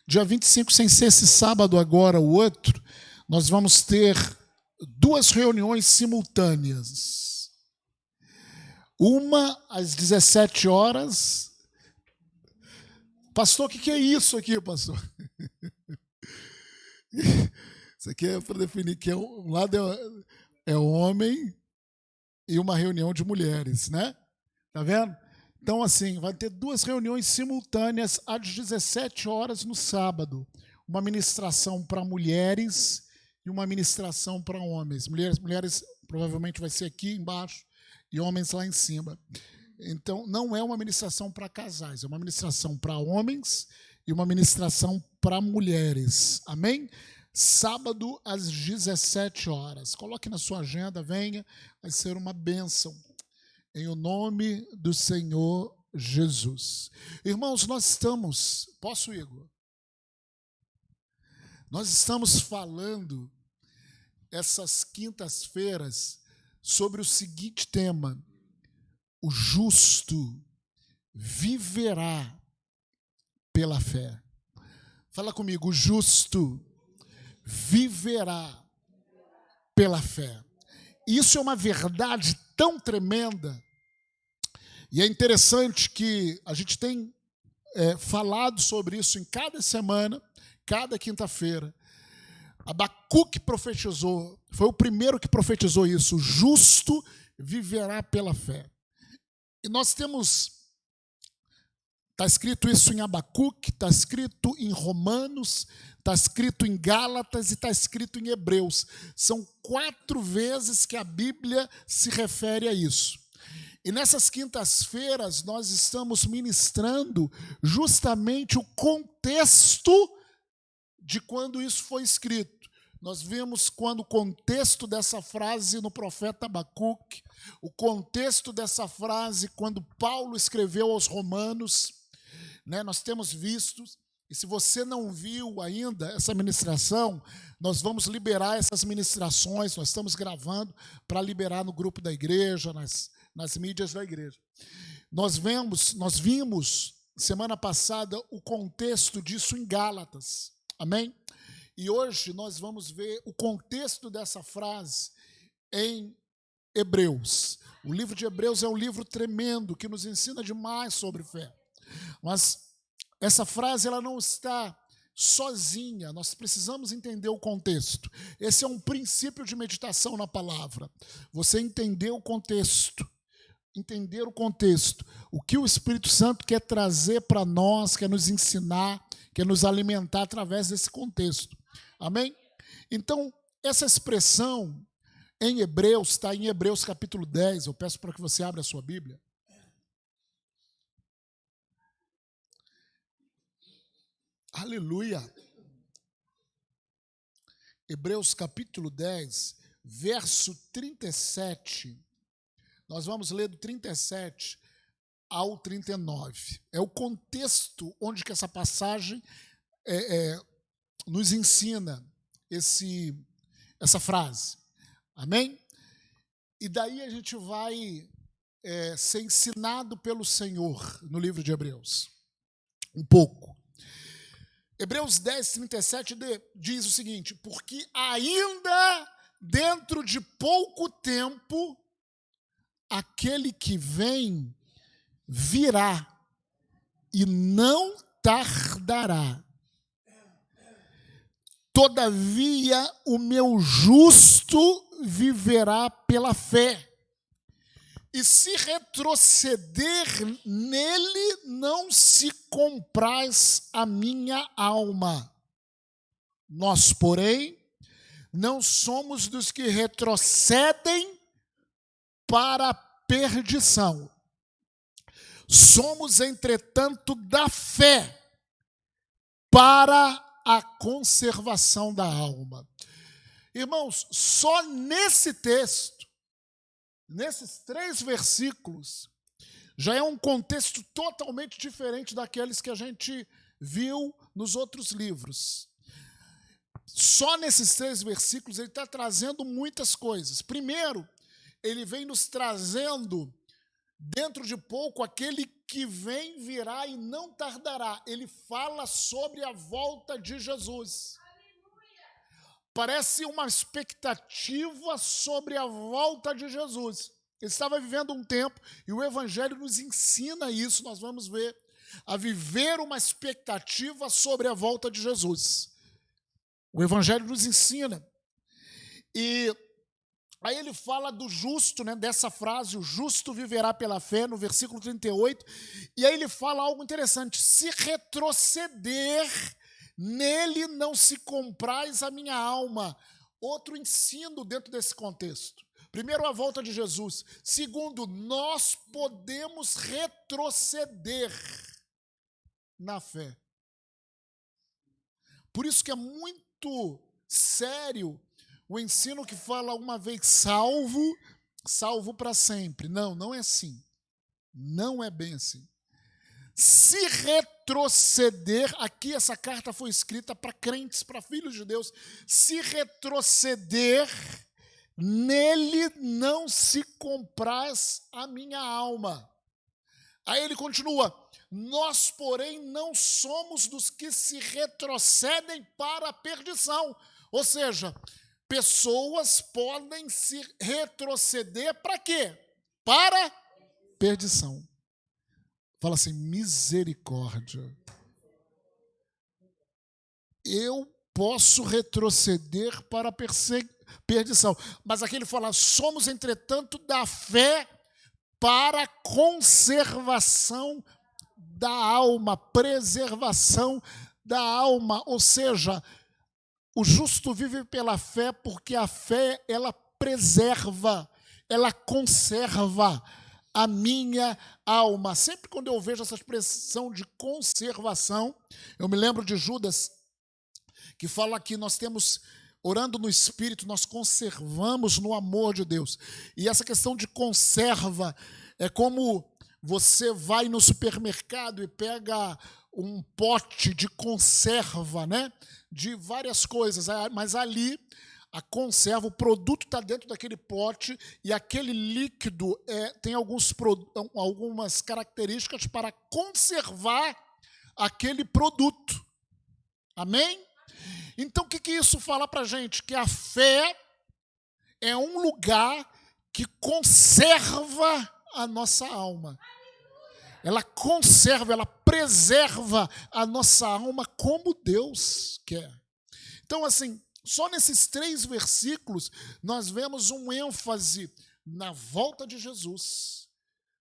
dia 25, sem ser esse sábado agora, o outro, nós vamos ter 2 reuniões simultâneas. Uma às 17 horas. Pastor, o que é isso aqui, pastor? Isso aqui é para definir que um lado é homem e uma reunião de mulheres, né? Tá vendo? Então, assim, vai ter 2 reuniões simultâneas às 17 horas no sábado. Uma ministração para mulheres e uma ministração para homens. Mulheres provavelmente vai ser aqui embaixo e homens lá em cima. Então, não é uma ministração para casais, é uma ministração para homens e uma ministração para mulheres. Amém? Sábado às 17 horas. Coloque na sua agenda, venha, vai ser uma bênção. Em o nome do Senhor Jesus. Irmãos, nós estamos... Posso, Igor? Nós estamos falando essas quintas-feiras sobre o seguinte tema: o justo viverá pela fé. Fala comigo, o justo viverá pela fé. Isso é uma verdade tão tremenda, e é interessante que a gente tem falado sobre isso em cada semana, cada quinta-feira. Abacuque profetizou, foi o primeiro que profetizou isso: o justo viverá pela fé. E nós temos, está escrito isso em Abacuque, está escrito em Romanos, está escrito em Gálatas e está escrito em Hebreus. São 4 vezes que a Bíblia se refere a isso. E nessas quintas-feiras nós estamos ministrando justamente o contexto de quando isso foi escrito. Nós vimos quando o contexto dessa frase no profeta Abacuque, o contexto dessa frase quando Paulo escreveu aos Romanos, né? Nós temos visto, e se você não viu ainda essa ministração, nós vamos liberar essas ministrações, nós estamos gravando para liberar no grupo da igreja, nas mídias da igreja. Nós vimos semana passada o contexto disso em Gálatas, amém? E hoje nós vamos ver o contexto dessa frase em Hebreus. O livro de Hebreus é um livro tremendo que nos ensina demais sobre fé. Mas essa frase ela não está sozinha, nós precisamos entender o contexto. Esse é um princípio de meditação na palavra. Você entender o contexto, o que o Espírito Santo quer trazer para nós, quer nos ensinar, quer nos alimentar através desse contexto. Amém? Então, essa expressão em Hebreus, está em Hebreus capítulo 10, eu peço para que você abra a sua Bíblia. Aleluia! Hebreus capítulo 10, verso 37. Nós vamos ler do 37 ao 39. É o contexto onde que essa passagem nos ensina essa frase. Amém? E daí a gente vai ser ensinado pelo Senhor no livro de Hebreus. Um pouco. Hebreus 10, 37 diz o seguinte: porque ainda dentro de pouco tempo, aquele que vem virá e não tardará. Todavia, o meu justo viverá pela fé. E se retroceder nele, não se compraz a minha alma. Nós, porém, não somos dos que retrocedem para a perdição. Somos, entretanto, da fé para a conservação da alma. Irmãos, só nesse texto, nesses 3 versículos, já é um contexto totalmente diferente daqueles que a gente viu nos outros livros. Só nesses 3 versículos ele está trazendo muitas coisas. Primeiro, ele vem nos trazendo Dentro de pouco, aquele que vem virá e não tardará. Ele fala sobre a volta de Jesus. Parece uma expectativa sobre a volta de Jesus. Ele estava vivendo um tempo, e o Evangelho nos ensina isso, nós vamos ver, a viver uma expectativa sobre a volta de Jesus. O Evangelho nos ensina. E aí ele fala do justo, né, dessa frase, o justo viverá pela fé, no versículo 38, e aí ele fala algo interessante: se retroceder, nele não se compraz a minha alma. Outro ensino dentro desse contexto. Primeiro, a volta de Jesus. Segundo, nós podemos retroceder na fé. Por isso que é muito sério o ensino que fala uma vez salvo, salvo para sempre. Não, não é assim. Não é bem assim. Se retroceder, aqui essa carta foi escrita para crentes, para filhos de Deus. Se retroceder, nele não se compraz a minha alma. Aí ele continua: nós, porém, não somos dos que se retrocedem para a perdição. Ou seja, pessoas podem se retroceder para quê? Para perdição. Fala assim, misericórdia. Eu posso retroceder para a perdição. Mas aqui ele fala, somos, entretanto, da fé para a conservação da alma, preservação da alma. Ou seja, o justo vive pela fé porque a fé, ela preserva, ela conserva a minha alma. Sempre quando eu vejo essa expressão de conservação, eu me lembro de Judas, que fala que nós temos, orando no Espírito, nós conservamos no amor de Deus. E essa questão de conserva é como você vai no supermercado e pega um pote de conserva, né? De várias coisas, mas ali a conserva, o produto está dentro daquele pote e aquele líquido tem algumas características para conservar aquele produto. Amém? Então, o que isso fala para a gente? Que a fé é um lugar que conserva a nossa alma. Ela conserva, ela preserva a nossa alma como Deus quer. Então, assim, só nesses 3 versículos, nós vemos um ênfase na volta de Jesus,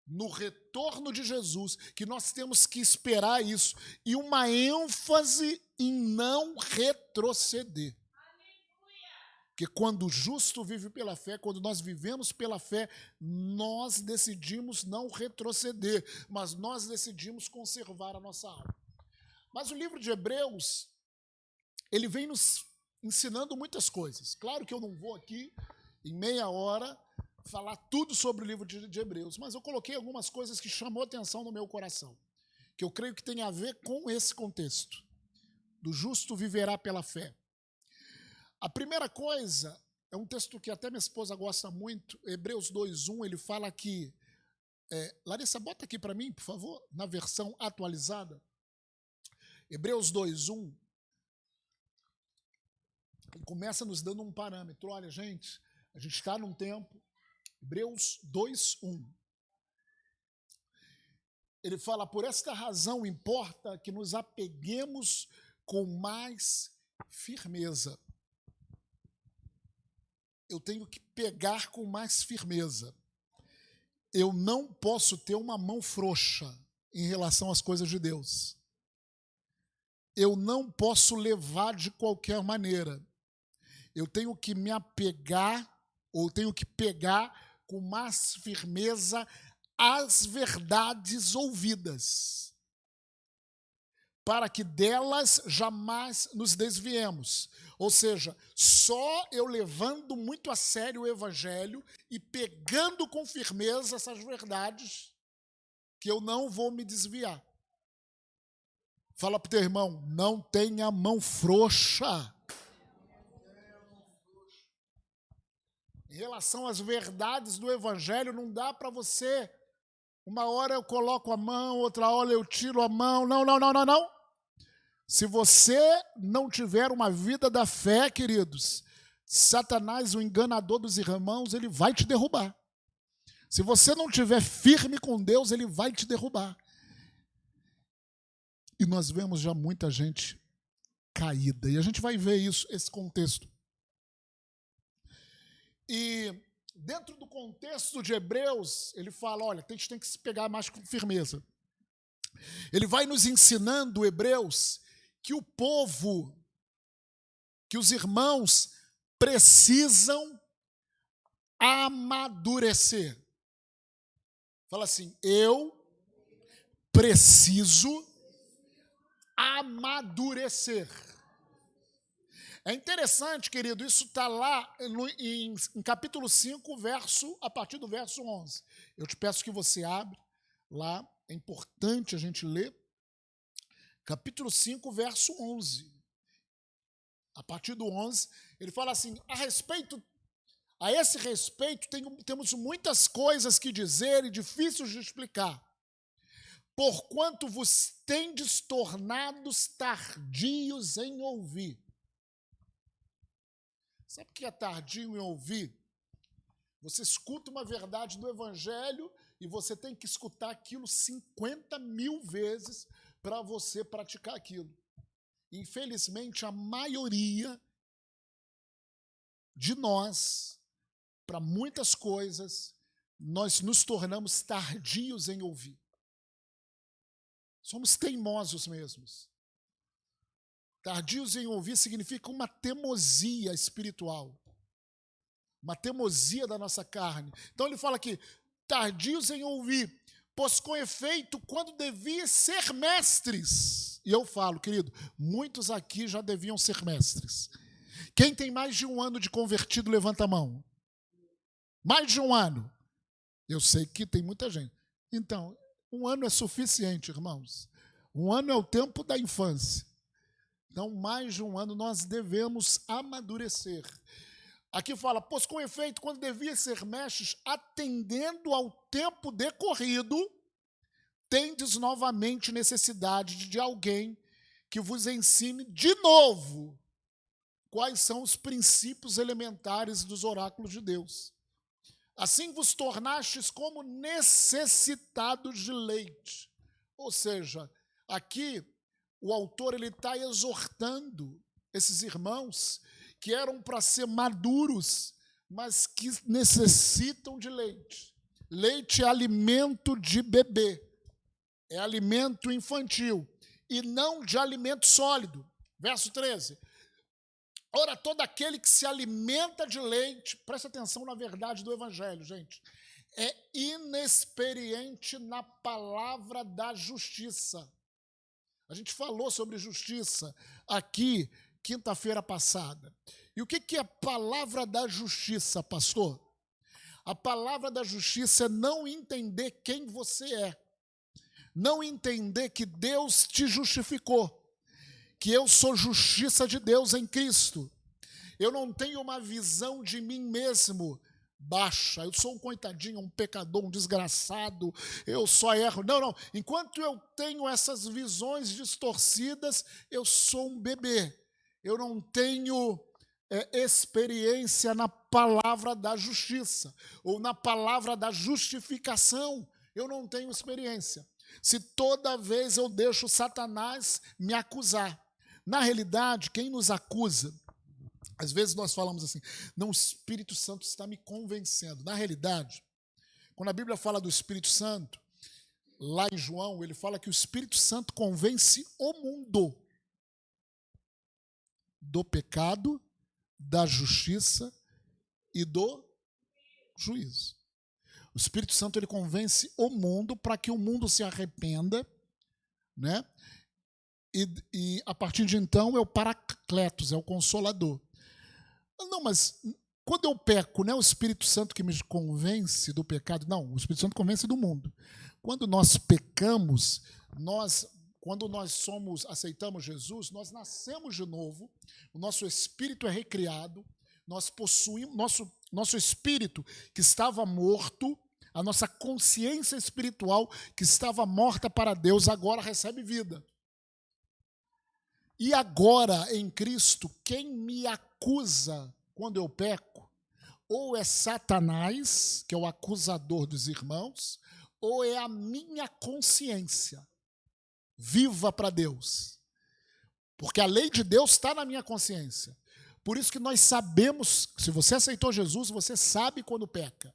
no retorno de Jesus, que nós temos que esperar isso, e uma ênfase em não retroceder. Porque quando o justo vive pela fé, quando nós vivemos pela fé, nós decidimos não retroceder, mas nós decidimos conservar a nossa alma. Mas o livro de Hebreus, ele vem nos ensinando muitas coisas. Claro que eu não vou aqui, em meia hora, falar tudo sobre o livro de Hebreus, mas eu coloquei algumas coisas que chamou atenção no meu coração, que eu creio que tem a ver com esse contexto, do justo viverá pela fé. A primeira coisa, é um texto que até minha esposa gosta muito, Hebreus 2:1, ele fala que, Larissa, bota aqui para mim, por favor, na versão atualizada, Hebreus 2:1, ele começa nos dando um parâmetro. Olha, gente, a gente está num tempo, Hebreus 2:1, ele fala, por esta razão importa que nos apeguemos com mais firmeza. Eu tenho que pegar com mais firmeza. Eu não posso ter uma mão frouxa em relação às coisas de Deus. Eu não posso levar de qualquer maneira. Eu tenho que me apegar, ou tenho que pegar com mais firmeza as verdades ouvidas, para que delas jamais nos desviemos. Ou seja, só eu levando muito a sério o Evangelho e pegando com firmeza essas verdades, que eu não vou me desviar. Fala para o teu irmão, não tenha mão frouxa. Em relação às verdades do Evangelho, não dá para você Uma hora eu coloco a mão, outra hora eu tiro a mão. Não, não, não, não, não. Se você não tiver uma vida da fé, queridos, Satanás, o enganador dos irmãos, ele vai te derrubar. Se você não estiver firme com Deus, ele vai te derrubar. E nós vemos já muita gente caída. E a gente vai ver isso, esse contexto. E dentro do contexto de Hebreus, ele fala, olha, a gente tem que se pegar mais com firmeza. Ele vai nos ensinando, Hebreus, que o povo, que os irmãos precisam amadurecer. Fala assim, eu preciso amadurecer. É interessante, querido, isso está lá em capítulo 5, a partir do verso 11. Eu te peço que você abra lá, é importante a gente ler. Capítulo 5, verso 11. A partir do 11, ele fala assim, a esse respeito temos muitas coisas que dizer e difíceis de explicar. Porquanto vos tendes tornados tardios em ouvir. Sabe o que é tardio em ouvir? Você escuta uma verdade do Evangelho e você tem que escutar aquilo 50.000 vezes para você praticar aquilo. Infelizmente, a maioria de nós, para muitas coisas, nós nos tornamos tardios em ouvir. Somos teimosos mesmos. Tardios em ouvir significa uma teimosia espiritual. Uma teimosia da nossa carne. Então ele fala aqui, tardios em ouvir, pois com efeito, quando devia ser mestres. E eu falo, querido, muitos aqui já deviam ser mestres. Quem tem mais de 1 ano de convertido, levanta a mão. Mais de 1 ano. Eu sei que tem muita gente. Então, 1 ano é suficiente, irmãos. 1 ano é o tempo da infância. Então, mais de 1 ano nós devemos amadurecer. Aqui fala, pois com efeito, quando devia ser mestres, atendendo ao tempo decorrido, tendes novamente necessidade de alguém que vos ensine de novo quais são os princípios elementares dos oráculos de Deus. Assim vos tornastes como necessitados de leite. Ou seja, aqui o autor ele está exortando esses irmãos que eram para ser maduros, mas que necessitam de leite. Leite é alimento de bebê, é alimento infantil, e não de alimento sólido. Verso 13. Ora, todo aquele que se alimenta de leite, presta atenção na verdade do Evangelho, gente, é inexperiente na palavra da justiça. A gente falou sobre justiça aqui, quinta-feira passada. E o que é a palavra da justiça, pastor? A palavra da justiça é não entender quem você é. Não entender que Deus te justificou. Que eu sou justiça de Deus em Cristo. Eu não tenho uma visão de mim mesmo baixa. Eu sou um coitadinho, um pecador, um desgraçado. Eu só erro. Não, não. Enquanto eu tenho essas visões distorcidas, eu sou um bebê. Eu não tenho experiência na palavra da justiça ou na palavra da justificação. Eu não tenho experiência. Se toda vez eu deixo Satanás me acusar. Na realidade, quem nos acusa, às vezes nós falamos assim, não, o Espírito Santo está me convencendo. Na realidade, quando a Bíblia fala do Espírito Santo, lá em João, ele fala que o Espírito Santo convence o mundo do pecado, da justiça e do juízo. O Espírito Santo ele convence o mundo para que o mundo se arrependa, né? E a partir de então é o Paracletos, é o Consolador. Não, mas quando eu peco, não é o Espírito Santo que me convence do pecado? Não, o Espírito Santo convence do mundo. Quando nós pecamos, quando nós aceitamos Jesus, nós nascemos de novo, o nosso espírito é recriado, nós possuímos, nosso espírito que estava morto, A nossa consciência espiritual, que estava morta para Deus, agora recebe vida. E agora, em Cristo, quem me acusa quando eu peco, ou é Satanás, que é o acusador dos irmãos, ou é a minha consciência viva para Deus. Porque a lei de Deus está na minha consciência. Por isso que nós sabemos, se você aceitou Jesus, você sabe quando peca.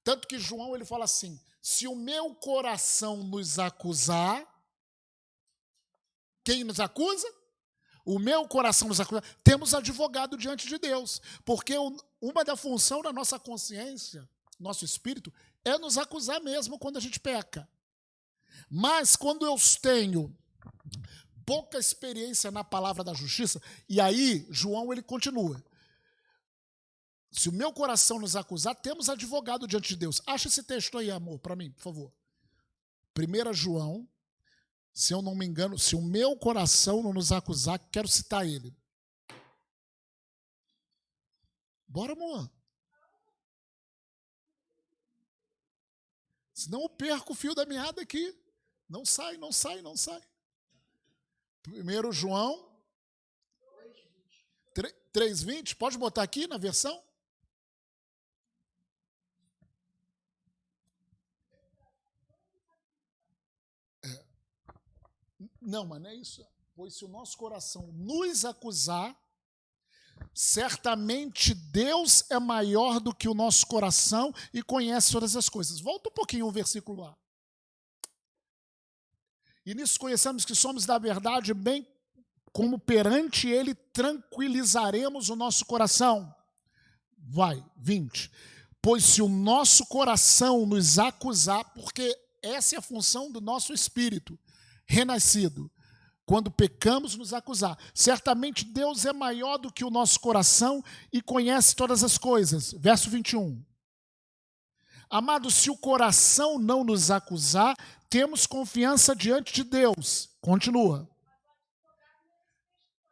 Tanto que João ele fala assim, se o meu coração nos acusar, quem nos acusa? O meu coração nos acusa. Temos advogado diante de Deus. Porque uma da função da nossa consciência, nosso espírito, é nos acusar mesmo quando a gente peca. Mas quando eu tenho pouca experiência na palavra da justiça, e aí João ele continua. Se o meu coração nos acusar, temos advogado diante de Deus. Acha esse texto aí, amor, para mim, por favor. 1 João, se eu não me engano, se o meu coração não nos acusar, quero citar ele. Bora, amor. Senão eu perco o fio da meada aqui. Não sai, não sai, não sai. 1 João 3:20, pode botar aqui na versão? Não, mas não é isso. Pois se o nosso coração nos acusar, certamente Deus é maior do que o nosso coração e conhece todas as coisas. Volta um pouquinho o versículo lá. E nisso conhecemos que somos da verdade, bem como perante Ele tranquilizaremos o nosso coração. Vai, 20. Pois se o nosso coração nos acusar, porque essa é a função do nosso espírito renascido, quando pecamos, nos acusar. Certamente Deus é maior do que o nosso coração e conhece todas as coisas. Verso 21. Amados, se o coração não nos acusar, temos confiança diante de Deus. Continua.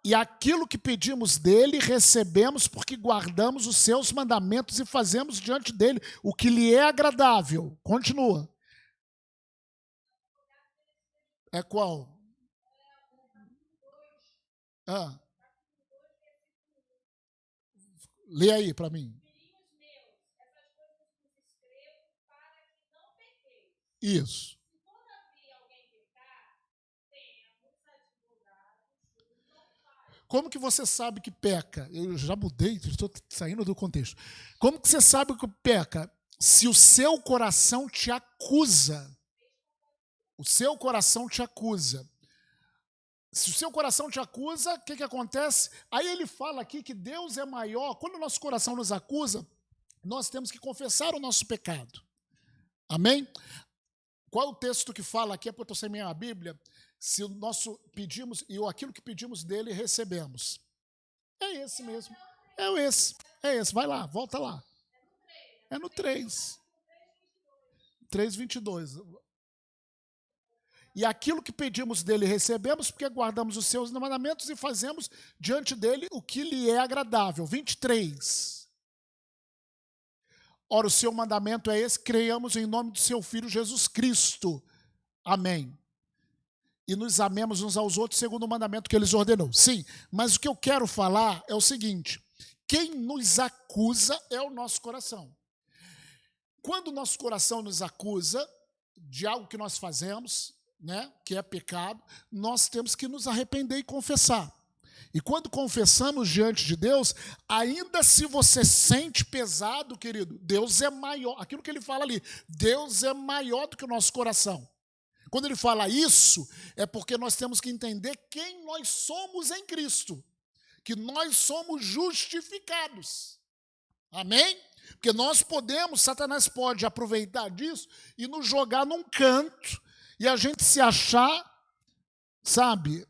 E aquilo que pedimos dele, recebemos porque guardamos os seus mandamentos e fazemos diante dele o que lhe é agradável. Continua. É qual? Lê aí para mim. Isso. Como que você sabe que peca? Eu já mudei, estou saindo do contexto. Como que você sabe que peca? Se o seu coração te acusa. O seu coração te acusa. Se o seu coração te acusa, o que acontece? Aí ele fala aqui que Deus é maior. Quando o nosso coração nos acusa, nós temos que confessar o nosso pecado. Amém? Qual é o texto que fala aqui? É porque eu estou sem minha Bíblia. Se o nosso pedimos, e aquilo que pedimos dele, recebemos. É esse mesmo. É esse. Vai lá, volta lá. É no 3. 3:22. E aquilo que pedimos dele recebemos, porque guardamos os seus mandamentos e fazemos diante dele o que lhe é agradável. 23. Ora, o seu mandamento é esse, creiamos em nome do seu Filho Jesus Cristo. Amém. E nos amemos uns aos outros segundo o mandamento que ele ordenou. Sim, mas o que eu quero falar é o seguinte, quem nos acusa é o nosso coração. Quando o nosso coração nos acusa de algo que nós fazemos, né, que é pecado, nós temos que nos arrepender e confessar. E quando confessamos diante de Deus, ainda se você sente pesado, querido, Deus é maior. Aquilo que ele fala ali, Deus é maior do que o nosso coração. Quando ele fala isso, é porque nós temos que entender quem nós somos em Cristo. Que nós somos justificados. Amém? Porque nós podemos, Satanás pode aproveitar disso e nos jogar num canto e a gente se achar, sabe,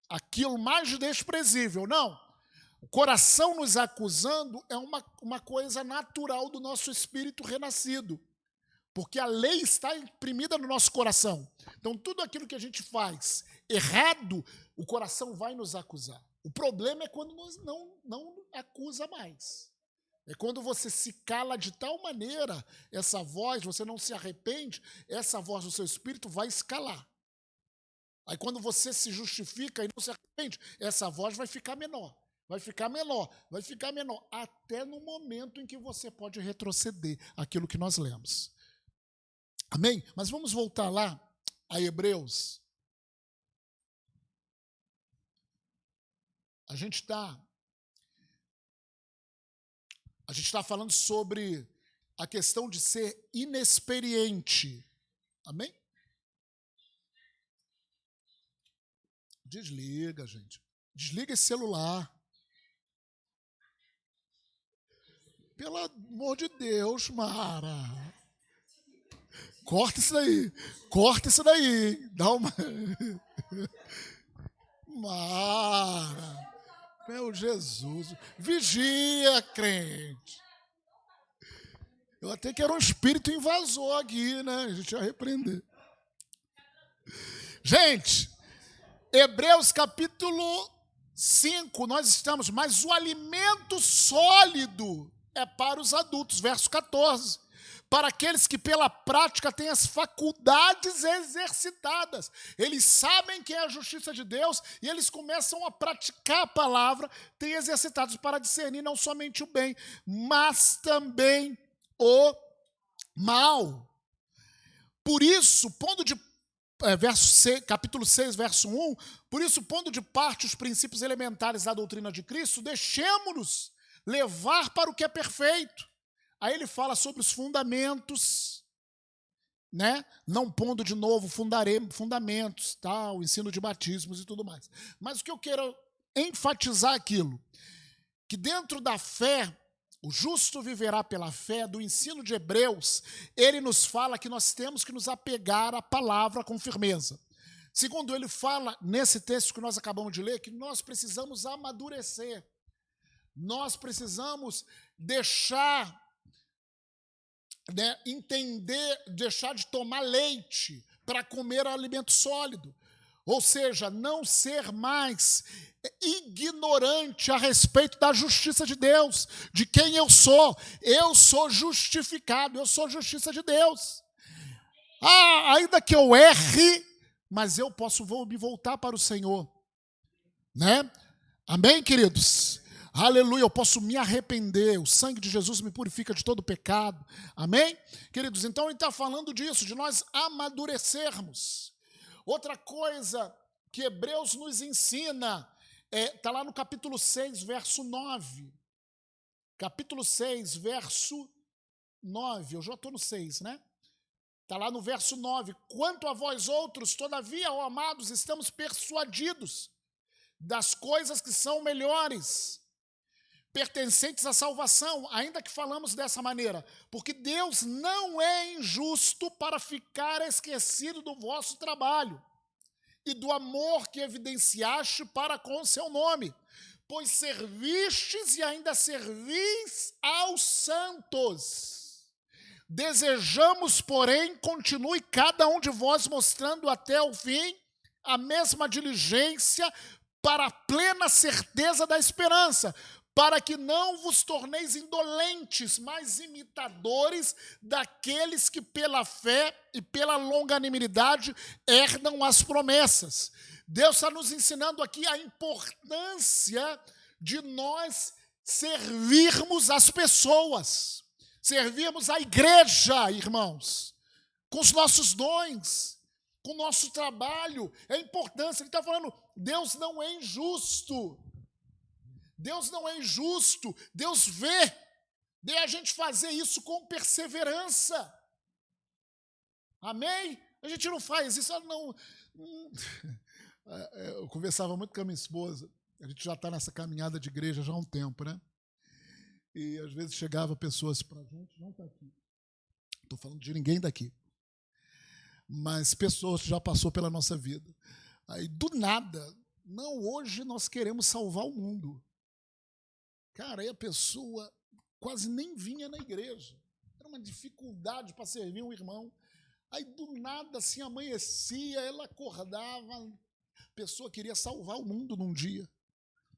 aquilo mais desprezível. Não. O coração nos acusando é uma coisa natural do nosso espírito renascido. Porque a lei está imprimida no nosso coração. Então, tudo aquilo que a gente faz errado, o coração vai nos acusar. O problema é quando nos não acusa mais. É quando você se cala de tal maneira, essa voz, você não se arrepende, essa voz do seu espírito vai escalar. Aí quando você se justifica e não se arrepende, essa voz vai ficar menor, vai ficar menor, vai ficar menor, até no momento em que você pode retroceder aquilo que nós lemos. Amém? Mas vamos voltar lá a Hebreus. A gente está falando sobre a questão de ser inexperiente. Amém? Desliga, gente. Desliga esse celular. Pelo amor de Deus, Mara. Corta isso daí. Corta isso daí. Dá uma... Mara. Meu Jesus. Vigia, crente. Eu até que era um espírito invasor aqui, né? A gente ia repreender. Gente, Hebreus capítulo 5, nós estamos, mas o alimento sólido é para os adultos, verso 14. Para aqueles que pela prática têm as faculdades exercitadas. Eles sabem que é a justiça de Deus e eles começam a praticar a palavra, têm exercitados para discernir não somente o bem, mas também o mal. Por isso, capítulo 6, verso 1, por isso, pondo de parte os princípios elementares da doutrina de Cristo, deixemo-nos levar para o que é perfeito. Aí ele fala sobre os fundamentos, né? Não pondo de novo fundamentos, tá? O ensino de batismos e tudo mais. Mas o que eu quero enfatizar aquilo, que dentro da fé, o justo viverá pela fé, do ensino de Hebreus, ele nos fala que nós temos que nos apegar à palavra com firmeza. Segundo, ele fala, nesse texto que nós acabamos de ler, que nós precisamos amadurecer. Nós precisamos deixar, né, entender, deixar de tomar leite para comer alimento sólido. Ou seja, não ser mais ignorante a respeito da justiça de Deus, de quem eu sou. Eu sou justificado, eu sou justiça de Deus. Ainda que eu erre, mas eu posso me voltar para o Senhor. Né? Amém, queridos? Aleluia, eu posso me arrepender, o sangue de Jesus me purifica de todo pecado. Amém? Queridos, então ele está falando disso, de nós amadurecermos. Outra coisa que Hebreus nos ensina, está lá no capítulo 6, verso 9. Capítulo 6, verso 9. Eu já estou no 6, né? Está lá no verso 9. Quanto a vós outros, todavia, ó amados, estamos persuadidos das coisas que são melhores, pertencentes à salvação, ainda que falamos dessa maneira, porque Deus não é injusto para ficar esquecido do vosso trabalho e do amor que evidenciaste para com o seu nome, pois servistes e ainda servis aos santos. Desejamos, porém, continue cada um de vós mostrando até o fim a mesma diligência para a plena certeza da esperança, para que não vos torneis indolentes, mas imitadores daqueles que pela fé e pela longanimidade herdam as promessas. Deus está nos ensinando aqui a importância de nós servirmos as pessoas, servirmos a igreja, irmãos, com os nossos dons, com o nosso trabalho. É importante, ele está falando, Deus não é injusto. Deus não é injusto, Deus vê a gente fazer isso com perseverança. Amém? A gente não faz isso, não. Eu conversava muito com a minha esposa, a gente já está nessa caminhada de igreja já há um tempo, né? E às vezes chegava pessoas para a gente, não está aqui, não estou falando de ninguém daqui, mas pessoas que já passou pela nossa vida. Aí do nada, não, hoje nós queremos salvar o mundo. Cara, aí a pessoa quase nem vinha na igreja. Era uma dificuldade para servir um irmão. Aí, do nada, assim, amanhecia, ela acordava. A pessoa queria salvar o mundo num dia.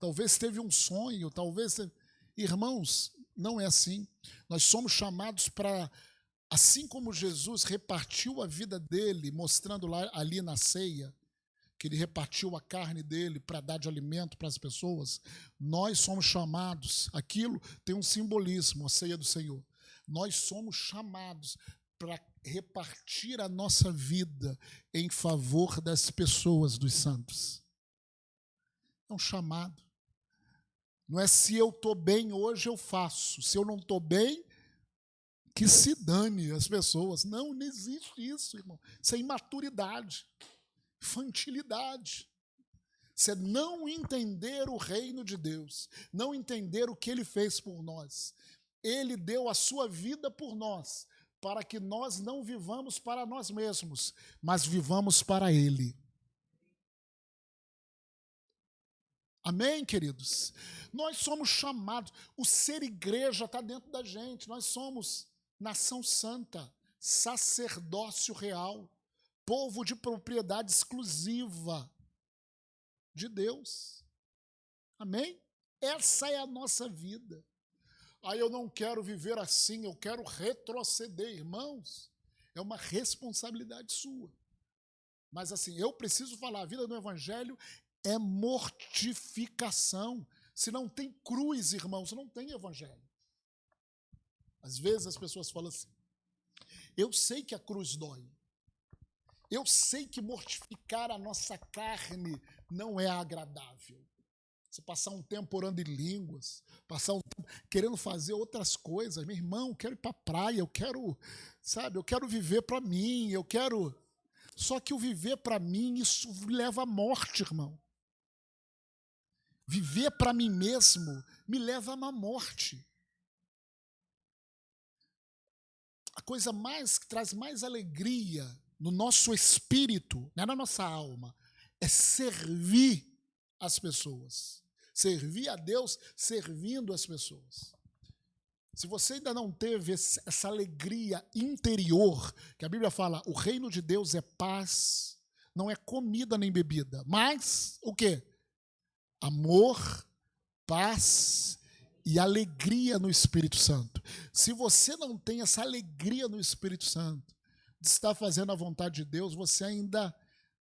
Talvez teve um sonho, talvez... Irmãos, Não é assim. Nós somos chamados para, assim como Jesus repartiu a vida dele, mostrando lá ali na ceia, que ele repartiu a carne dele para dar de alimento para as pessoas, nós somos chamados, aquilo tem um simbolismo, a ceia do Senhor. Nós somos chamados para repartir a nossa vida em favor das pessoas, dos santos. É um chamado. Não é se eu estou bem hoje eu faço, se eu não estou bem, que se dane as pessoas. Não, não existe isso, irmão. Isso é imaturidade, infantilidade. Isso é não entender o reino de Deus, não entender o que Ele fez por nós. Ele deu a sua vida por nós, para que nós não vivamos para nós mesmos, mas vivamos para Ele. Amém, queridos? Nós somos chamados, o ser igreja está dentro da gente, nós somos nação santa, sacerdócio real, povo de propriedade exclusiva de Deus. Amém? Essa é a nossa vida. Aí eu não quero viver assim, eu quero retroceder, irmãos. É uma responsabilidade sua. Mas assim, eu preciso falar, a vida do evangelho é mortificação. Se não tem cruz, irmãos, não tem evangelho. Às vezes as pessoas falam assim, eu sei que a cruz dói. Eu sei que mortificar a nossa carne não é agradável. Você passar um tempo orando em línguas, passar um tempo querendo fazer outras coisas. Meu irmão, eu quero ir para a praia, eu quero viver para mim, eu quero... Só que o viver para mim, isso leva à morte, irmão. Viver para mim mesmo me leva a uma morte. A coisa que traz mais alegria no nosso espírito, não é na nossa alma, é servir as pessoas. Servir a Deus servindo as pessoas. Se você ainda não teve essa alegria interior, que a Bíblia fala, o reino de Deus é paz, não é comida nem bebida, mas o quê? Amor, paz e alegria no Espírito Santo. Se você não tem essa alegria no Espírito Santo, de estar fazendo a vontade de Deus, você ainda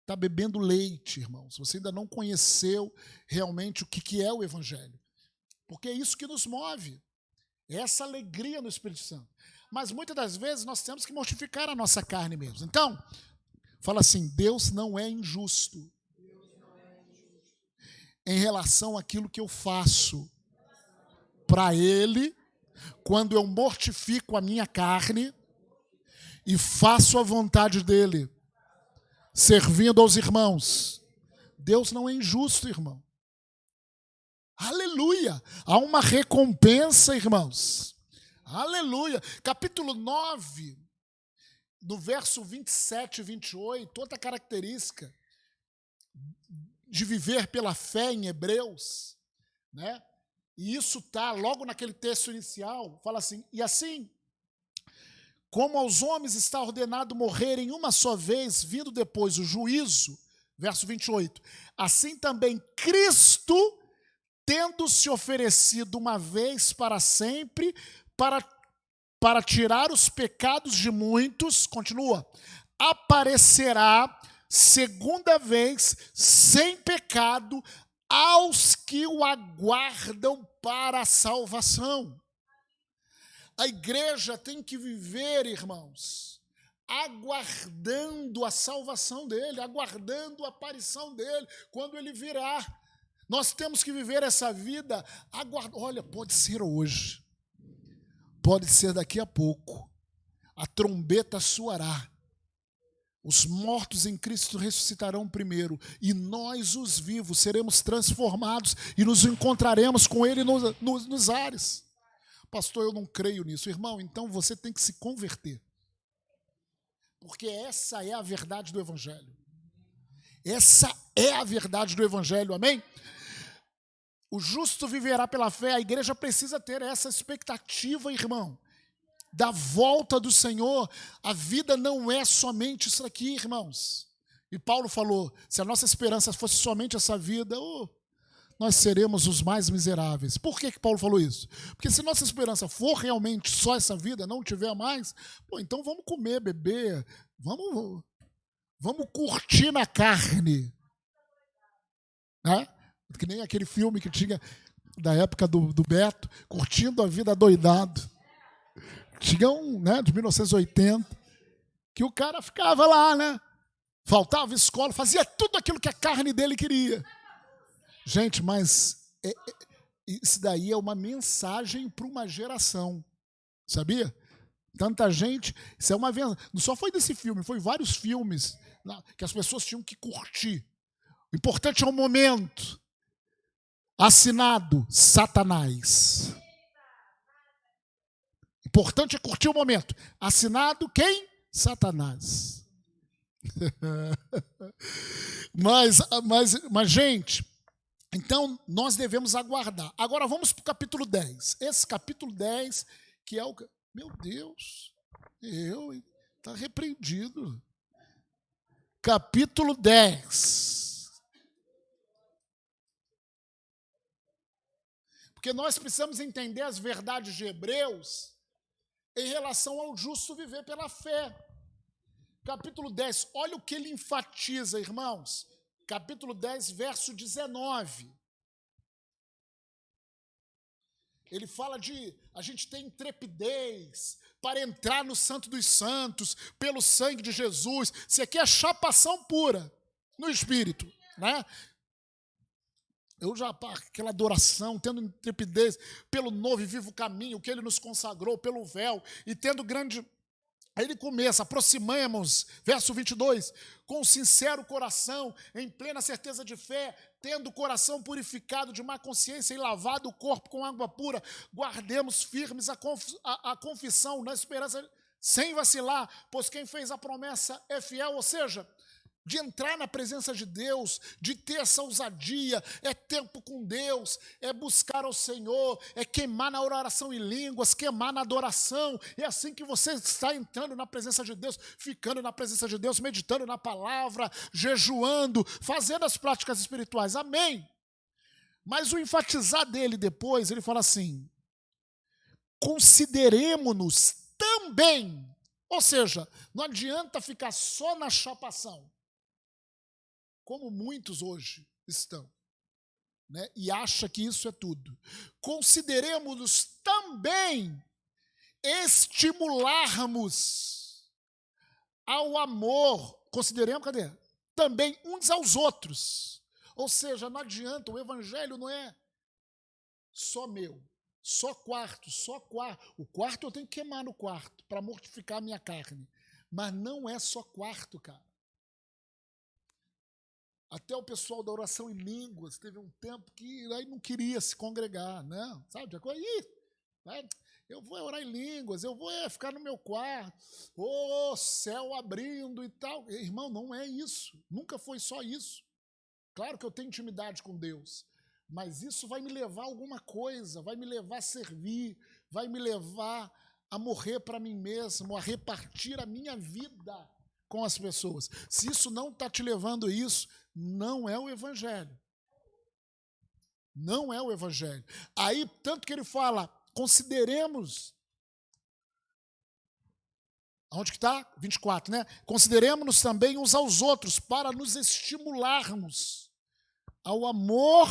está bebendo leite, irmãos. Você ainda não conheceu realmente o que é o Evangelho. Porque é isso que nos move. É essa alegria no Espírito Santo. Mas muitas das vezes nós temos que mortificar a nossa carne mesmo. Então, fala assim, Deus não é injusto em relação àquilo que eu faço para Ele, quando eu mortifico a minha carne e faço a vontade dEle, servindo aos irmãos. Deus não é injusto, irmão. Aleluia! Há uma recompensa, irmãos. Aleluia! Capítulo 9, do verso 27 e 28, outra característica de viver pela fé em Hebreus, né? E isso está logo naquele texto inicial, fala assim, e assim, como aos homens está ordenado morrerem uma só vez, vindo depois o juízo, verso 28, assim também Cristo, tendo se oferecido uma vez para sempre, para tirar os pecados de muitos, continua, aparecerá segunda vez, sem pecado, aos que o aguardam para a salvação. A igreja tem que viver, irmãos, aguardando a salvação dele, aguardando a aparição dele, quando ele virá. Nós temos que viver essa vida aguardando. Olha, pode ser hoje, pode ser daqui a pouco. A trombeta soará. Os mortos em Cristo ressuscitarão primeiro, e nós, os vivos, seremos transformados e nos encontraremos com Ele nos ares. Pastor, eu não creio nisso. Irmão, então você tem que se converter. Porque essa é a verdade do Evangelho. Essa é a verdade do Evangelho, amém? O justo viverá pela fé. A igreja precisa ter essa expectativa, irmão, da volta do Senhor. A vida não é somente isso aqui, irmãos. E Paulo falou, se a nossa esperança fosse somente essa vida, nós seremos os mais miseráveis. Por que Paulo falou isso? Porque se nossa esperança for realmente só essa vida, não tiver mais, então vamos comer, beber, vamos curtir na carne. Né? Que nem aquele filme que tinha da época do Beto, Curtindo a Vida Doidado. Tinha um, né, de 1980, que o cara ficava lá, né? Faltava escola, fazia tudo aquilo que a carne dele queria. Gente, mas isso daí é uma mensagem para uma geração, sabia? Tanta gente, isso é uma vez, não só foi desse filme, foi vários filmes que as pessoas tinham que curtir. O importante é o momento. Assinado Satanás. Importante é curtir o momento. Assinado quem? Satanás. mas, gente, então nós devemos aguardar. Agora vamos para o capítulo 10. Esse capítulo 10, que é o... Meu Deus, está repreendido. Capítulo 10. Porque nós precisamos entender as verdades de Hebreus em relação ao justo viver pela fé. Capítulo 10, olha o que ele enfatiza, irmãos. Capítulo 10, verso 19. Ele fala de a gente ter intrepidez para entrar no Santo dos Santos, pelo sangue de Jesus. Isso aqui é chapação pura no Espírito, né? Eu já, aquela adoração, tendo intrepidez pelo novo e vivo caminho que ele nos consagrou, pelo véu, e tendo grande... Aí ele começa, aproximamos, verso 22, com sincero coração, em plena certeza de fé, tendo o coração purificado de má consciência e lavado o corpo com água pura, guardemos firmes a confissão na esperança, sem vacilar, pois quem fez a promessa é fiel, ou seja... de entrar na presença de Deus, de ter essa ousadia, é tempo com Deus, é buscar ao Senhor, é queimar na oração em línguas, queimar na adoração, é assim que você está entrando na presença de Deus, ficando na presença de Deus, meditando na palavra, jejuando, fazendo as práticas espirituais, amém? Mas o enfatizar dele depois, ele fala assim, consideremo-nos também, ou seja, não adianta ficar só na chapação, como muitos hoje estão, né? E acha que isso é tudo. Consideremos-nos também estimularmos ao amor. Consideremos, cadê? Também uns aos outros. Ou seja, não adianta, o evangelho não é só meu, só quarto. O quarto eu tenho que queimar no quarto para mortificar a minha carne. Mas não é só quarto, cara. Até o pessoal da oração em línguas, teve um tempo que aí não queria se congregar, né? Sabe? Eu vou orar em línguas, eu vou ficar no meu quarto, céu abrindo e tal. Irmão, não é isso, nunca foi só isso. Claro que eu tenho intimidade com Deus, mas isso vai me levar a alguma coisa, vai me levar a servir, vai me levar a morrer para mim mesmo, a repartir a minha vida com as pessoas. Se isso não está te levando a isso, não é o evangelho. Não é o evangelho. Aí, tanto que ele fala, consideremos... Onde que está? 24, né? Consideremos-nos também uns aos outros para nos estimularmos ao amor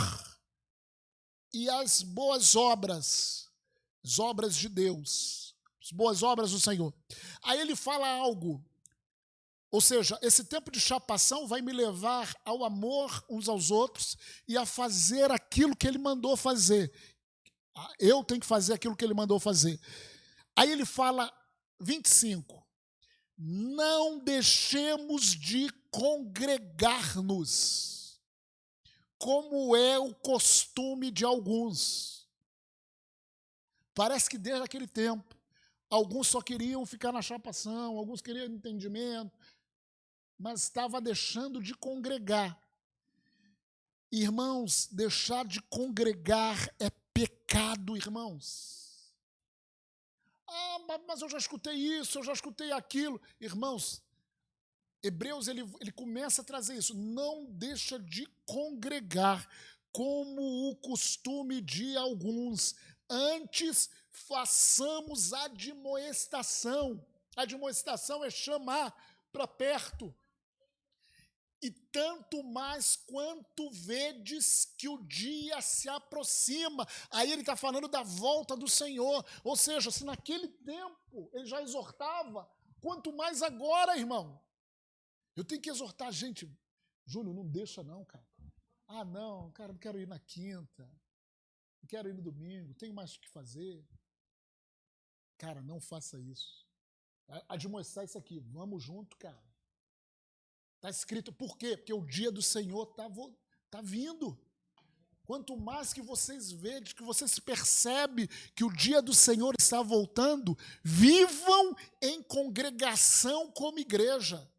e às boas obras, as obras de Deus, as boas obras do Senhor. Aí ele fala algo, ou seja, esse tempo de chapação vai me levar ao amor uns aos outros e a fazer aquilo que ele mandou fazer. Eu tenho que fazer aquilo que ele mandou fazer. Aí ele fala, 25, não deixemos de congregar-nos, como é o costume de alguns. Parece que desde aquele tempo, alguns só queriam ficar na chapação, alguns queriam entendimento, mas estava deixando de congregar. Irmãos, deixar de congregar é pecado, irmãos. Mas eu já escutei isso, eu já escutei aquilo. Irmãos, Hebreus ele começa a trazer isso. Não deixa de congregar. como o costume de alguns, antes façamos admoestação. Admoestação é chamar para perto. E tanto mais quanto vedes que o dia se aproxima. Aí ele está falando da volta do Senhor. Ou seja, se naquele tempo ele já exortava, quanto mais agora, irmão. Eu tenho que exortar a gente. Júnior, não deixa não, cara. Ah, não, cara, não quero ir na quinta. Não quero ir no domingo. Tenho mais o que fazer. Cara, não faça isso. Admoestar isso aqui. Vamos junto, cara. Está escrito, por quê? Porque o dia do Senhor está vindo. Quanto mais que vocês veem, que vocês percebem que o dia do Senhor está voltando, vivam em congregação como igreja.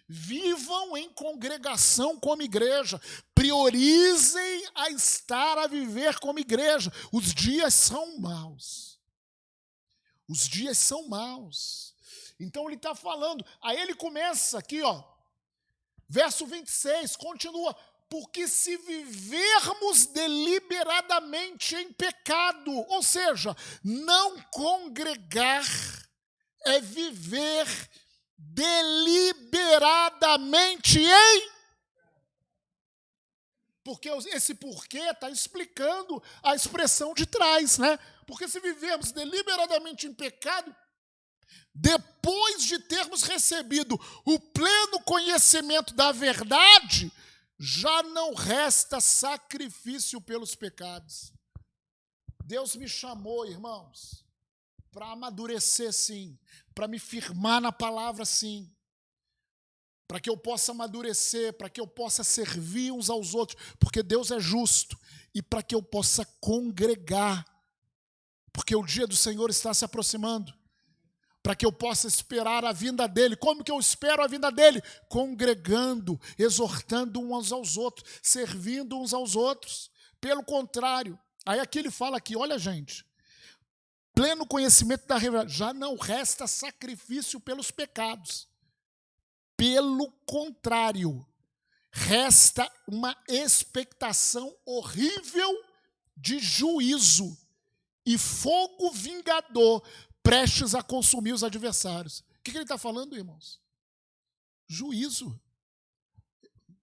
Vivam em congregação como igreja. Priorizem a viver como igreja. Os dias são maus. Os dias são maus. Então ele está falando, aí ele começa aqui, ó, verso 26, continua, porque se vivermos deliberadamente em pecado, ou seja, não congregar é viver deliberadamente em... Porque esse porquê está explicando a expressão de trás, né? Porque se vivermos deliberadamente em pecado, depois de termos recebido o pleno conhecimento da verdade, já não resta sacrifício pelos pecados. Deus me chamou, irmãos, para amadurecer, sim, para me firmar na palavra, sim, para que eu possa amadurecer, para que eu possa servir uns aos outros, porque Deus é justo, e para que eu possa congregar, porque o dia do Senhor está se aproximando, para que eu possa esperar a vinda dele. Como que eu espero a vinda dele? Congregando, exortando uns aos outros, servindo uns aos outros. Pelo contrário, aí aqui ele fala aqui, olha gente, pleno conhecimento da revelação, já não resta sacrifício pelos pecados. Pelo contrário, resta uma expectação horrível de juízo e fogo vingador prestes a consumir os adversários. O que ele está falando, irmãos? Juízo.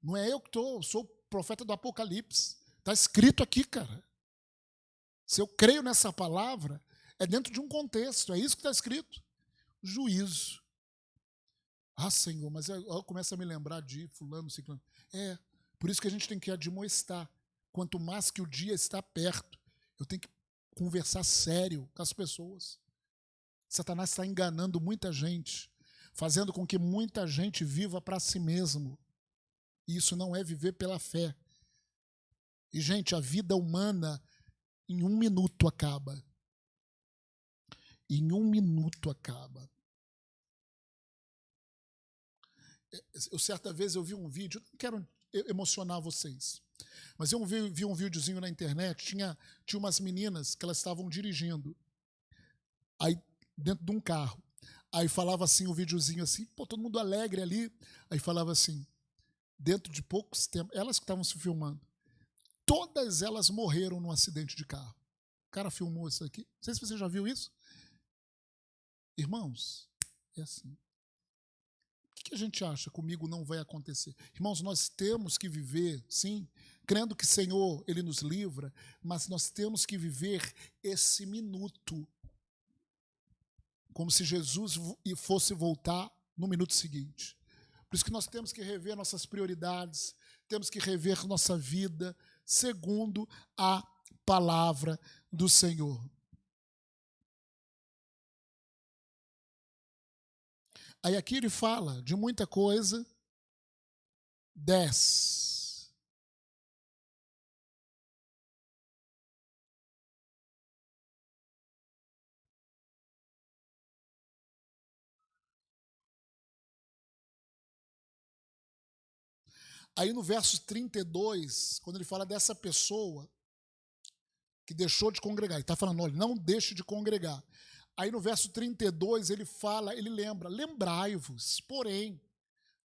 Não é eu que estou, sou o profeta do Apocalipse. Está escrito aqui, cara. Se eu creio nessa palavra, é dentro de um contexto, é isso que está escrito. Juízo. Ah, Senhor, mas eu começo a me lembrar de fulano, ciclano. Por isso que a gente tem que admoestar. Quanto mais que o dia está perto, eu tenho que conversar sério com as pessoas. Satanás está enganando muita gente, fazendo com que muita gente viva para si mesmo. E isso não é viver pela fé. E, gente, a vida humana em 1 minuto acaba. Em 1 minuto acaba. Certa vez eu vi um vídeo, não quero emocionar vocês, mas eu vi um videozinho na internet, tinha umas meninas que elas estavam dirigindo, aí dentro de um carro, aí falava assim, o videozinho assim, todo mundo alegre ali, aí falava assim, dentro de poucos tempos, elas que estavam se filmando, todas elas morreram num acidente de carro. O cara filmou isso aqui, não sei se você já viu isso. Irmãos, é assim. O que a gente acha? Comigo não vai acontecer. Irmãos, nós temos que viver, sim, crendo que o Senhor, Ele nos livra, mas nós temos que viver esse minuto como se Jesus fosse voltar no minuto seguinte. Por isso que nós temos que rever nossas prioridades, temos que rever nossa vida segundo a palavra do Senhor. Aí aqui ele fala de muita coisa. 10. Aí no verso 32, quando ele fala dessa pessoa que deixou de congregar, ele está falando, olha, não deixe de congregar. Aí no verso 32 ele fala, ele lembra, lembrai-vos, porém,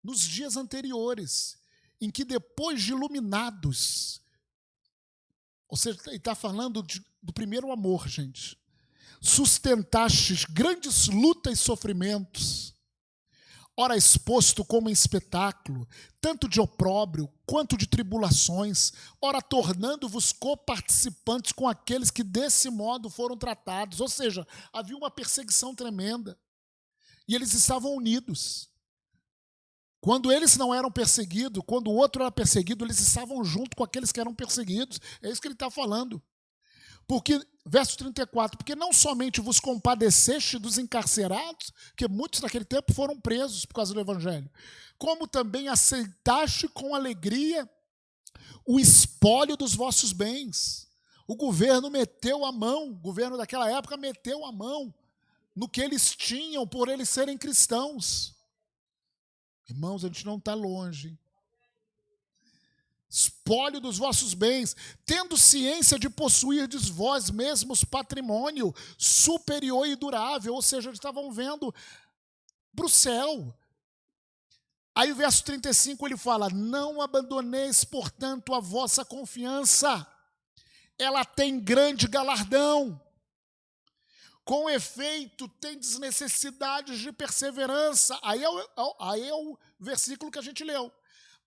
nos dias anteriores, em que depois de iluminados, Ou seja, ele está falando do primeiro amor, gente. Sustentastes grandes lutas e sofrimentos, ora exposto como em espetáculo, tanto de opróbrio quanto de tribulações, ora tornando-vos coparticipantes com aqueles que desse modo foram tratados. Ou seja, havia uma perseguição tremenda. E eles estavam unidos. Quando eles não eram perseguidos, quando o outro era perseguido, eles estavam junto com aqueles que eram perseguidos. É isso que ele está falando. Porque, verso 34, porque não somente vos compadeceste dos encarcerados, que muitos naquele tempo foram presos por causa do evangelho, como também aceitaste com alegria o espólio dos vossos bens. O governo meteu a mão, o governo daquela época meteu a mão no que eles tinham por eles serem cristãos. Irmãos, a gente não está longe. Espólio dos vossos bens, tendo ciência de possuirdes vós mesmos patrimônio superior e durável. Ou seja, eles estavam vendo para o céu. Aí o verso 35 ele fala: não abandoneis, portanto, a vossa confiança. Ela tem grande galardão. Com efeito, tendes necessidades de perseverança. Aí é o versículo que a gente leu.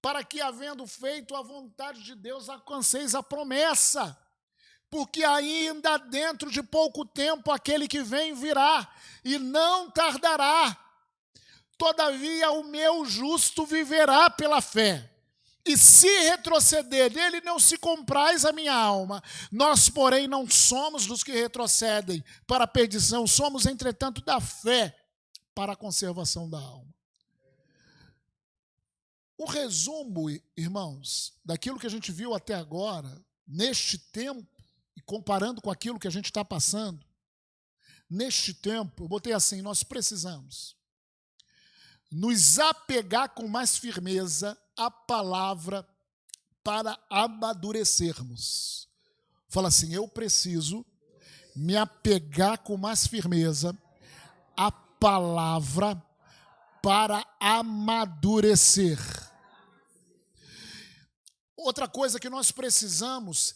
Para que, havendo feito a vontade de Deus, alcanceis a promessa. Porque ainda dentro de pouco tempo aquele que vem virá, e não tardará. Todavia o meu justo viverá pela fé. E se retroceder, dele não se compraz a minha alma. Nós, porém, não somos dos que retrocedem para a perdição, somos, entretanto, da fé para a conservação da alma. O resumo, irmãos, daquilo que a gente viu até agora, neste tempo, e comparando com aquilo que a gente está passando, neste tempo, eu botei assim: nós precisamos nos apegar com mais firmeza à palavra para amadurecermos. Fala assim: eu preciso me apegar com mais firmeza à palavra para amadurecer. Outra coisa que nós precisamos,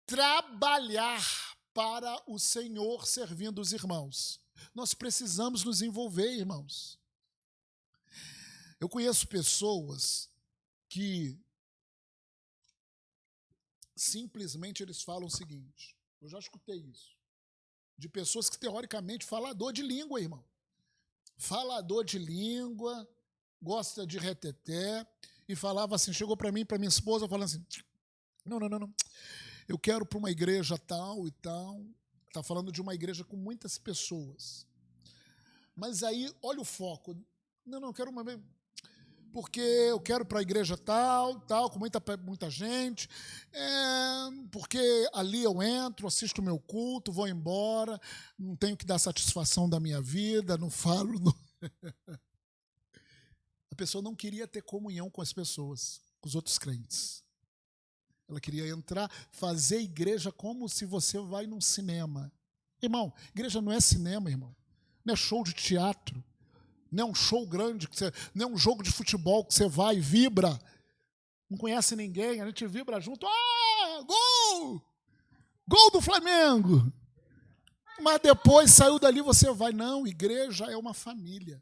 trabalhar para o Senhor servindo os irmãos. Nós precisamos nos envolver, irmãos. Eu conheço pessoas que simplesmente eles falam o seguinte, eu já escutei isso, de pessoas que teoricamente falador de língua, irmão. Falador de língua, gosta de reteté, e falava assim, chegou para mim e para minha esposa, falando assim, não, eu quero para uma igreja tal e tal, está falando de uma igreja com muitas pessoas. Mas aí, olha o foco, não, eu quero uma... porque eu quero para a igreja tal, com muita gente, porque ali eu entro, assisto o meu culto, vou embora, não tenho que dar satisfação da minha vida, não falo... A pessoa não queria ter comunhão com as pessoas, com os outros crentes. Ela queria entrar, fazer igreja como se você vai num cinema. Irmão, igreja não é cinema, irmão. Não é show de teatro. Não é um show grande, não é um jogo de futebol que você vai e vibra. Não conhece ninguém, a gente vibra junto. Ah, gol! Gol do Flamengo! Mas depois saiu dali, você vai. Não, igreja é uma família.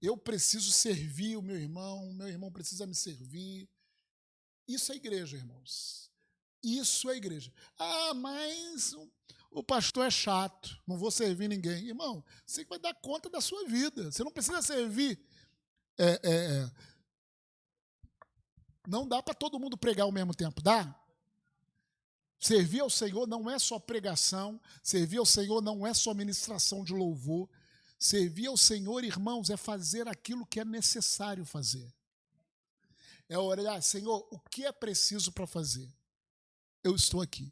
Eu preciso servir o meu irmão precisa me servir. Isso é igreja, irmãos. Isso é igreja. Ah, mas o pastor é chato, não vou servir ninguém. Irmão, você vai dar conta da sua vida. Você não precisa servir. Não dá para todo mundo pregar ao mesmo tempo, dá? Servir ao Senhor não é só pregação, servir ao Senhor não é só ministração de louvor. Servir ao Senhor, irmãos, é fazer aquilo que é necessário fazer. É orar, Senhor, o que é preciso para fazer? Eu estou aqui.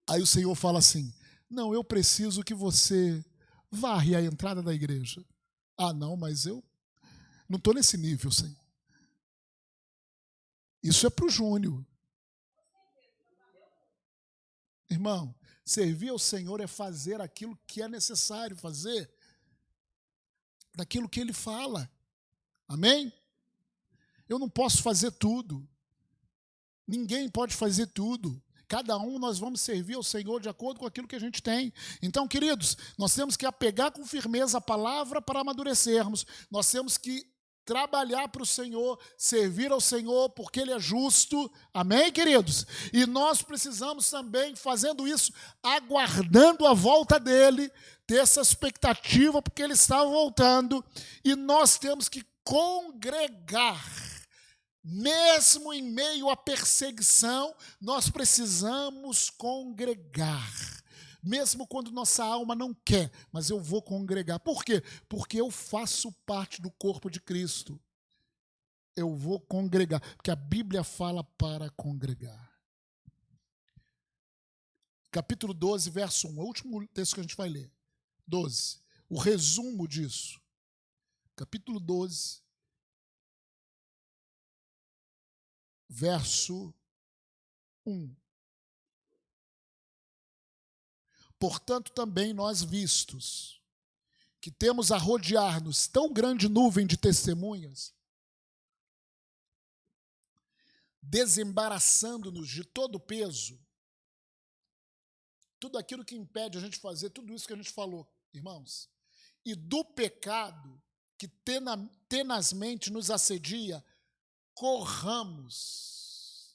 Aí o Senhor fala assim, não, eu preciso que você varre a entrada da igreja. Ah, não, mas eu não estou nesse nível, Senhor. Isso é para o Júnior. Irmão, servir ao Senhor é fazer aquilo que é necessário fazer, daquilo que Ele fala. Amém? Eu não posso fazer tudo. Ninguém pode fazer tudo. Cada um nós vamos servir ao Senhor de acordo com aquilo que a gente tem. Então, queridos, nós temos que apegar com firmeza a palavra para amadurecermos. Nós temos que trabalhar para o Senhor, servir ao Senhor, porque Ele é justo. Amém, queridos? E nós precisamos também, fazendo isso, aguardando a volta dEle, ter essa expectativa, porque Ele está voltando. E nós temos que congregar. Mesmo em meio à perseguição, nós precisamos congregar. Mesmo quando nossa alma não quer, mas eu vou congregar. Por quê? Porque eu faço parte do corpo de Cristo. Eu vou congregar, porque a Bíblia fala para congregar. Capítulo 12, verso 1, é o último texto que a gente vai ler. 12, o resumo disso. Capítulo 12, verso 1. Portanto, também nós vistos, que temos a rodear-nos tão grande nuvem de testemunhas, desembaraçando-nos de todo o peso, tudo aquilo que impede a gente fazer, tudo isso que a gente falou, irmãos, e do pecado que tenazmente nos assedia, corramos.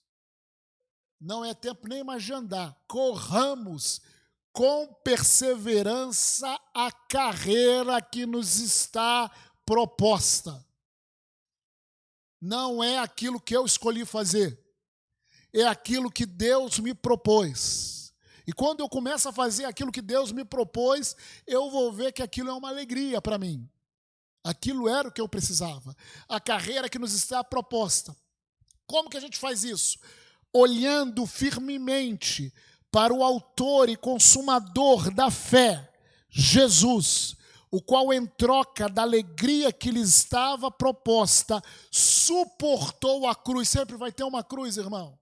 Não é tempo nem mais de andar, corramos com perseverança a carreira que nos está proposta. Não é aquilo que eu escolhi fazer, é aquilo que Deus me propôs. E quando eu começo a fazer aquilo que Deus me propôs, eu vou ver que aquilo é uma alegria para mim. Aquilo era o que eu precisava. A carreira que nos está proposta. Como que a gente faz isso? Olhando firmemente para o autor e consumador da fé, Jesus, o qual, em troca da alegria que lhe estava proposta, suportou a cruz. Sempre vai ter uma cruz, irmão.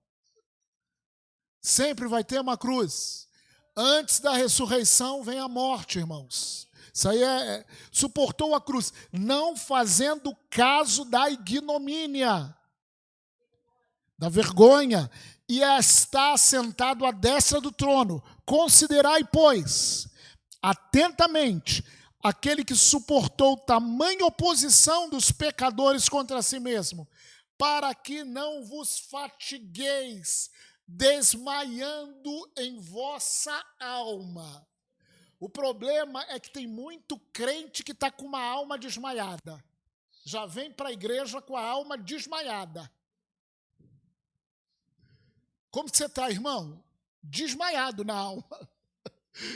Sempre vai ter uma cruz. Antes da ressurreição vem a morte, irmãos. Isso aí suportou a cruz, não fazendo caso da ignomínia, da vergonha, e está sentado à destra do trono. Considerai, pois, atentamente aquele que suportou tamanha oposição dos pecadores contra si mesmo, para que não vos fatigueis, desmaiando em vossa alma. O problema é que tem muito crente que está com uma alma desmaiada. Já vem para a igreja com a alma desmaiada. Como você está, irmão? Desmaiado na alma.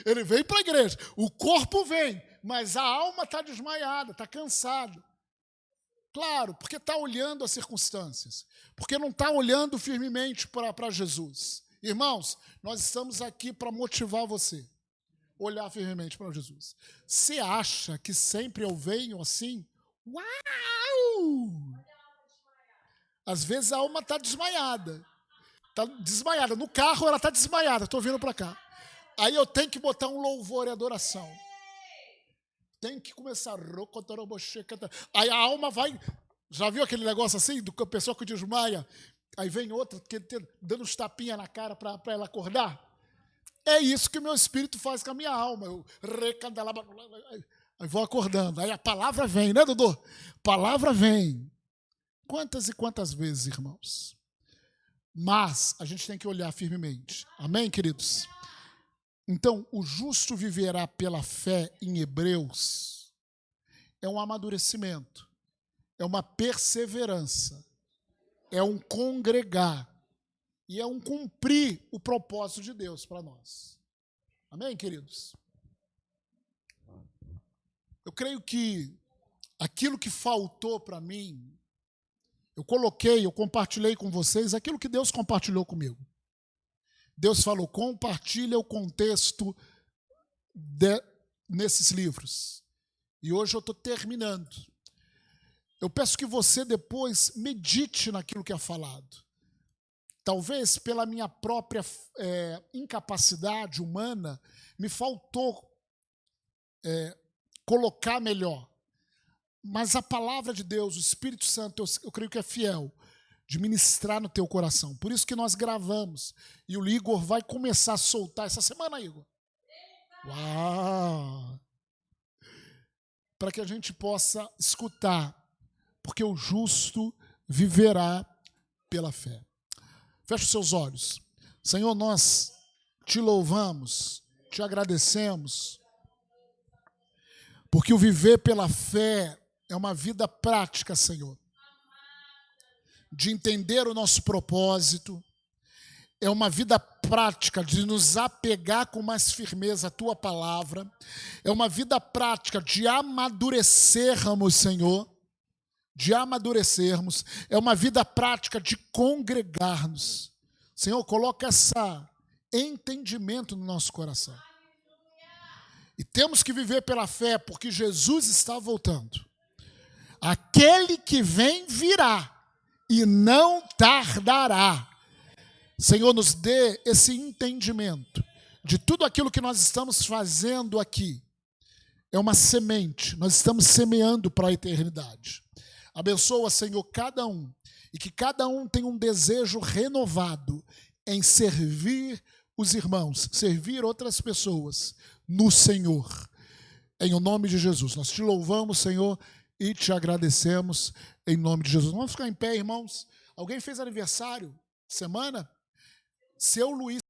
Ele vem para a igreja, o corpo vem, mas a alma está desmaiada, está cansado. Claro, porque está olhando as circunstâncias, porque não está olhando firmemente para Jesus. Irmãos, nós estamos aqui para motivar você, olhar firmemente para Jesus. Você acha que sempre eu venho assim? Uau! Às vezes a alma está desmaiada. Está desmaiada. No carro ela está desmaiada, estou vindo para cá. Aí eu tenho que botar um louvor e adoração. Tem que começar. Aí a alma vai. Já viu aquele negócio assim, do pessoal que desmaia? Aí vem outra dando uns tapinhas na cara para ela acordar. É isso que o meu espírito faz com a minha alma. Eu aí vou acordando. Aí a palavra vem, né, Dudu? Palavra vem. Quantas e quantas vezes, irmãos? Mas a gente tem que olhar firmemente. Amém, queridos? Então, o justo viverá pela fé em Hebreus. É um amadurecimento. É uma perseverança. É um congregar. E é um cumprir o propósito de Deus para nós. Amém, queridos? Eu creio que aquilo que faltou para mim, eu compartilhei com vocês aquilo que Deus compartilhou comigo. Deus falou, compartilha o contexto nesses livros. E hoje eu estou terminando. Eu peço que você depois medite naquilo que é falado. Talvez pela minha própria incapacidade humana, me faltou colocar melhor. Mas a palavra de Deus, o Espírito Santo, eu creio que é fiel. de ministrar no teu coração. Por isso que nós gravamos. E o Igor vai começar a soltar essa semana, Igor. Uau! Para que a gente possa escutar, porque o justo viverá pela fé. Feche os seus olhos. Senhor, nós te louvamos, te agradecemos, porque o viver pela fé é uma vida prática, Senhor, de entender o nosso propósito, é uma vida prática de nos apegar com mais firmeza à Tua palavra, é uma vida prática de amadurecermos, Senhor, é uma vida prática de congregar-nos. Senhor, coloca esse entendimento no nosso coração. E temos que viver pela fé, porque Jesus está voltando. Aquele que vem virá e não tardará. Senhor, nos dê esse entendimento de tudo aquilo que nós estamos fazendo aqui. É uma semente, nós estamos semeando para a eternidade. Abençoa, Senhor, cada um, e que cada um tenha um desejo renovado em servir os irmãos, servir outras pessoas no Senhor. Em o nome de Jesus, nós te louvamos, Senhor, e te agradecemos em nome de Jesus. Vamos ficar em pé, irmãos. Alguém fez aniversário semana? Seu Luiz.